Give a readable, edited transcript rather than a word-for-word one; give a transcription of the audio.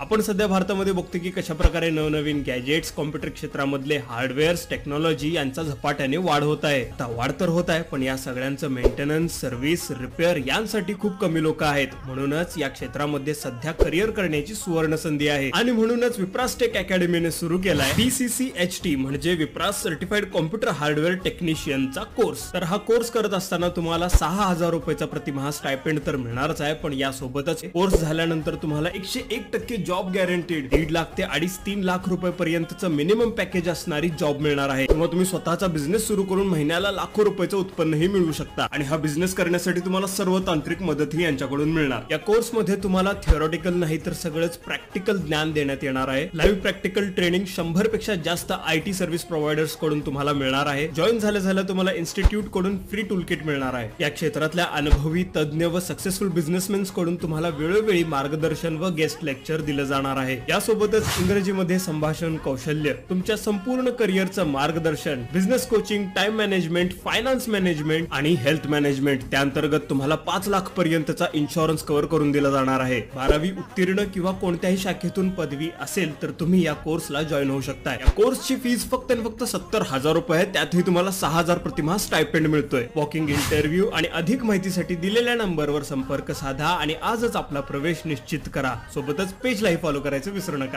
आपण सध्या भारतामध्ये बघतो की कशा प्रकारे नवनवीन गॅजेट्स, कॉम्प्युटर क्षेत्रामधले हार्डवेअर्स, टेक्नॉलॉजी यांचा झपाट्याने वाढ होत आहे. आता वाढ तर होत आहे, पण या सगळ्यांचं मेंटेनन्स, सर्व्हिस, रिपेअर यांसाठी खूप कमी लोक आहेत. म्हणूनच या क्षेत्रामध्ये सध्या करिअर करण्याची सुवर्ण संधी आहे आणि म्हणूनच विप्रास टेक अकॅडमीने सुरू केलाय PCCHT म्हणजे विप्रास सर्टिफाईड कॉम्प्युटर हार्डवेअर टेक्निशियनचा कोर्स. तर हा कोर्स करत असताना तुम्हाला 6,000 रुपयाचा प्रतिमाह स्टायपेंड तर मिळणारच आहे, पण यासोबतच कोर्स झाल्यानंतर तुम्हाला 101% जॉब गॅरंटीड 1.5 लाख ते 2.5-3 लाख रुपये पर्यंतचं मिनिमम पॅकेज असणारी जॉब मिळणार आहे. किंवा तुम्ही स्वतःचा बिझनेस सुरू करून महिन्याला लाखो रुपयाचं उत्पन्नही मिळवू शकता आणि हा बिझनेस करण्यासाठी तुम्हाला सर्व तांत्रिक मदतही यांच्याकडून मिळणार. या कोर्स मध्ये तुम्हाला थिओरिटिकल नाही तर सगळंच प्रॅक्टिकल ज्ञान देण्यात येणार आहे. लाईव्ह प्रॅक्टिकल ट्रेनिंग 100 पेक्षा जास्त IT सर्व्हिस प्रोव्हायडर्स कडून तुम्हाला मिळणार आहे. जॉईन झाल्या तुम्हाला इन्स्टिट्यूट कडून फ्री टूलकिट मिळणार आहे. या क्षेत्रातल्या अनुभवी, तज्ञ व सक्सेसफुल बिझनेसमॅन्स कडून तुम्हाला वेळोवेळी मार्गदर्शन व गेस्ट लेक्चर दिलं जाणार आहे. यासोबतच इंग्रजीमध्ये संभाषण कौशल्य, तुमच्या संपूर्ण करिअरचं मार्गदर्शन, business coaching, time management, finance management आणि हेल्थ मॅनेजमेंट. त्याअंतर्गत तुम्हाला 5 लाख पर्यंतचा इन्शुरन्स कव्हर करून दिला जाणार आहे. 12वी उत्तीर्ण किंवा कोणत्याही शाखेतून पदवी असेल तर तुम्ही या कोर्सला जॉईन होऊ शकता. या कोर्सची फीस फक्त 70,000 रुपये आहे. त्यातही तुम्हाला 6,000 प्रतिमाह स्टायपेंड मिळतोय. वॉकिंग इंटरव्ह्यू आणि अधिक माहितीसाठी दिलेल्या नंबरवर संपर्क साधा आणि आजच आपला प्रवेश निश्चित करा. सोबतच पेजलाही फॉलो करायचं विसरू नका.